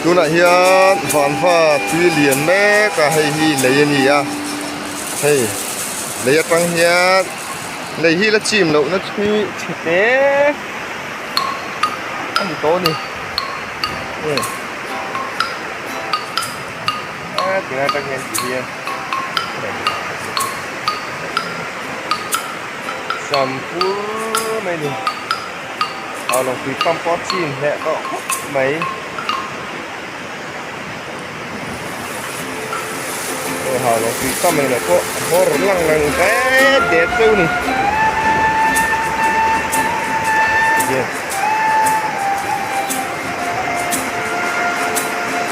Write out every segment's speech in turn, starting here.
ดูน่ะเฮียนฝันฟ้าตุยเหรียญแม่ก็ให้ฮีเลยนี่อ่ะเฮ้ยเลยตั้งเฮียเลยฮีละจิ้มแล้วนะคือเอ๊ะอันนี้โตนี่ถึงได้ตั้งเฮียนกี่เฮียนสัมพูไม่นี่เอาลงไปปั๊มป๊อตชิมแหละก็ไม่hào nó phí tâm này là có hô lăng lăng cái đẹp sâu này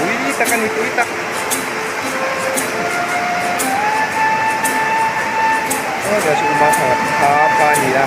ui tak kan itu tak ada si rumah apa nih ya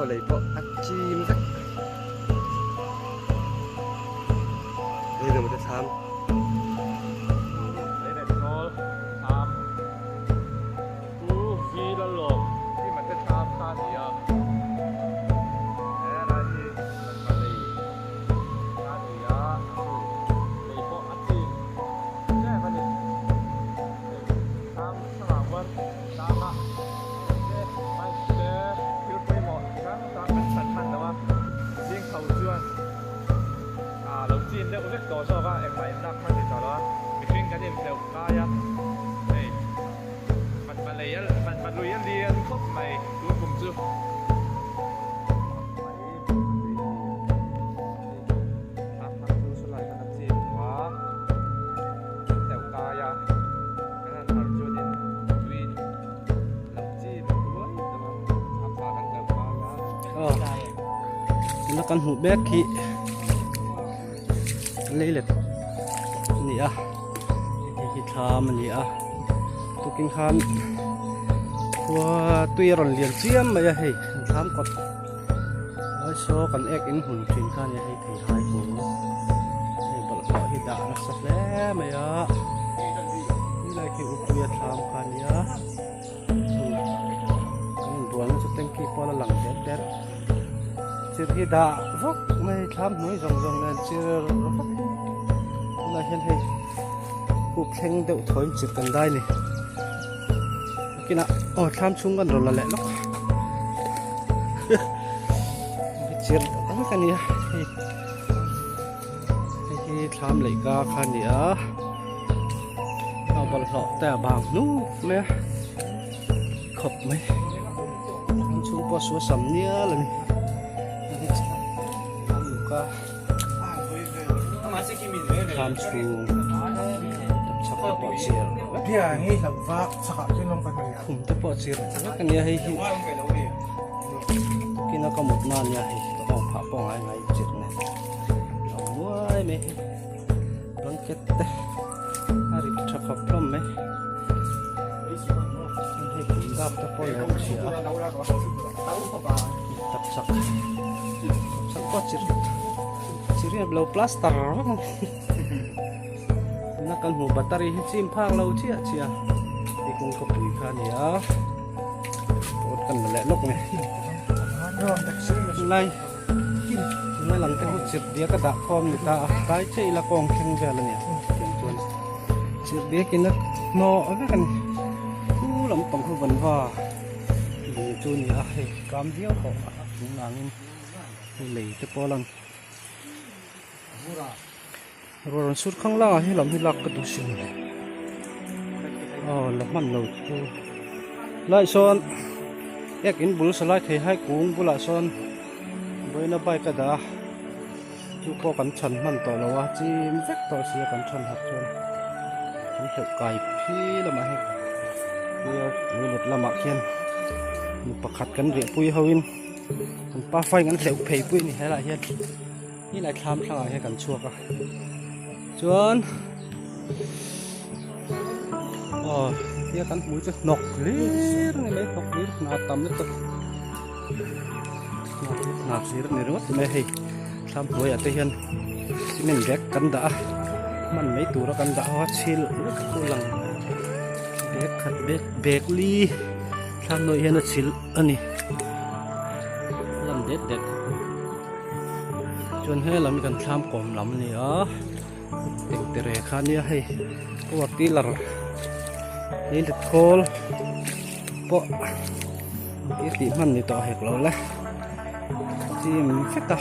เลยพออัดจีมสักเดี๋ยวมันจะทำนี่แหละเขาทำกูฟีละหลบที่มันจะทำท่านี้อ่ะอะไรที่มันมาเลยท่านี้อ่ะเลยพออัดจีมแค่มันนี่ทำสนามวันตามอ่ะไม่เจอคือไปหมดครับตามเป็นสันทันแต่ว่ายิ่งเขาชวนเราจีนได้อุเบกตัวชอบว่าเอ็มไม่นักมันติดต่อแล้วมีขึ้นกันยังเร็วกายเฮ้ยมันเลยมันลุยเรียนครบไม่รู้กลุ่มจูครับมันดูสลายมันจีนวะแต่กายการทำจูนดุยเราจีนด้วยแต่ว่าทำพากันแต่กายแล้วกันหูแบกขี้เลยเลยนี่อ่ะที่ทำมันนี่อ่ะตุกินข้ามว่าตุยร้อนเลียนเจียมมาอย่าให้ทำก่อนแล้วโชว์กันเอกอินหุ่นชินข้าอย่าให้ถ่ายถ่ายกูให้บล็อกให้ด่าสักแล้วมาอย่านี่เลยคืออุปยธรรมข้านี่อ่ะกันตัวนั้นจะเต็มขี้พอละหลังเด็ดชื่อที่ด่าฟักไม่ทำหน่วยจงนั่นชื่อฟักน่าเห็นให้ผู้เพ่งเดือดถอยจิตกันได้นี่กินอ่ะโอ้ทำชุ่มกันรอละแหละลูกจิตอะไรกันเนี่ยให้ทำเลยก็คันนี้อ่ะเอาบอลหล่อแต่บางนู้นไหมขบไหมชุ่มพอสวยสำเนียเลยทำชูชักปอดเสียพี่อ่ะนี่หลังฟ้าสักขึ้นลงไปเลยผมจะปอดเสียแล้วกันเนี่ยให้กินแล้วก็หมดนานเนี่ยให้ต้องผ่าป้องไงจิตเนี่ยเอาไว้ไหมรังเก็ตอะไรชักพร้อมไหมให้ผมดับตะปอยเสียตัดชักปอดเสียSirnya belau plaster. Nakan hu batari simpang lau cia. Ikung kopui kan ya. Pot kan melelok nih. Lai. Lai lang teh sir dia ka dak form ni ta kai cei la kong kheng vela ni. Tuan. Sir dia kina no apa kan. Lam tong hu ban wa. Ni chu ni a he kam dia ko. Nangin. Lei te polang. Rồi suốt khăng la hay làm hay lạc cái đồ xinh này, là mặn nấu lại son ek in bul salai thei hai kung bula son boina bai ka da chu ko kan chan man to lawa chim vek to sia kan chan hat chon kan theu kai phi lama he rio minute lama khian mi pakhat kan re pui hoin kan pa fai kan theu phei pui ni hela hian ni lai tham thanga he kan chuak a chuan kia kan mũi cho nọc lir này mấy nọc lir nào tầm nhất thôi nạp xí rất nhiều mấy hay tham tuổi ở đây hiền thì mình ghét cắn đã mình mấy tủ đó cắn đã hóa chi rất cô lằng ghét khát bẹt ly tham nội hiền nó chỉ anh này làm đẹp chôn hết làm cần tham còm lắm này á để để khăn như hay có tí làนี่ตะโคลปะที่ติมันนี่ต่อเหกเราละที่มันฟิตตา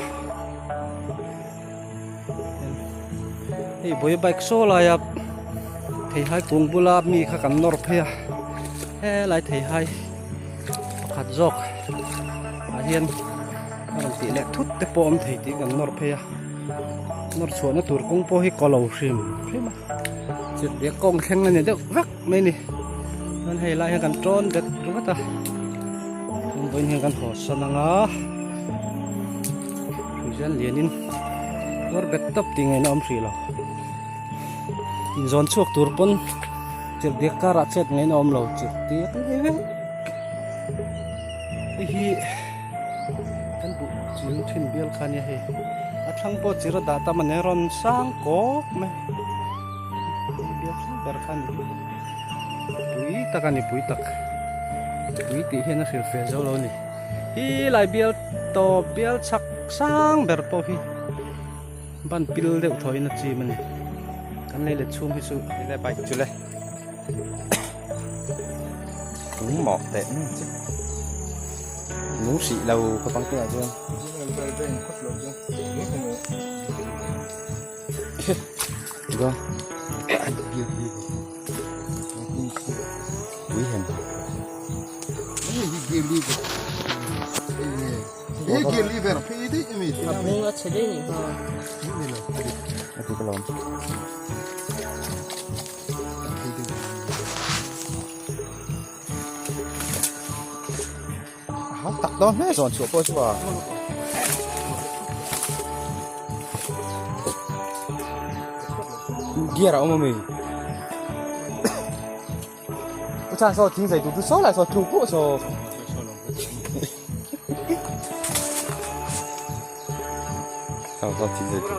ไอ้บอยไบค์โซ่ลายที่ให้กรุงบุลามีข้ากันนอร์เพียลายที่ให้ขัดจอกอาเฮียนมันตีเล็กทุบแต่ปอมที่ตีกันนอร์เพียนอร์ชวนตัวกงโปให้กอลาวชิมใช่ไหมจุดเดียกกงแข็งนั่นเนี่ยเด็กวักไม่นี่มันให้ไล่ให้กันโจนเด็ดรู้ป่ะตามันเป็นให้กันหัวสนังอ่ะผู้ชายเลี้ยนินว่าเบ็ดตับติงไงน้อมสีเราอินโซนช่วงตัวปนจุดเดียกการะเช็ดไงน้อมเราจุดเดียกไงไอ้ฮีกันบุจิลทินเบียลคันยังไงอัดทั้งปอจิระดาตามันเนรอนสร้างก๊อกไหมเบียลทั้งเบอร์คันปุยตะกันนี่ปุยตักปุยตีเห็นนักเรียนเฟซเอาเลยฮีไลเบียลโตเบียลชักสร้างเบอร์ปอฮีบ้านปิลเดือดถอยนักจีมันกันเลยเล็ดชุ่มพิสุนี่ได้ไปจุดเลยหมอกแต่หนูสีเราก็ต้องเกลือด้วยก็วิเห็นเกลีเบอร์พี่ดิมีที่นั่นนี่ก็เฉยนี่ฮะนี่เลยอันนี้ก็ลองเขาตักตอนแม่สอนชัวร์ป่ะชัวร์เกี่ยเราไม่มีผู้ชายสอนทิ้งใส่ตู้ตู้โซ่เลยสอนถูกปุ๊บโซ่เขาทิ้งใส่ตู้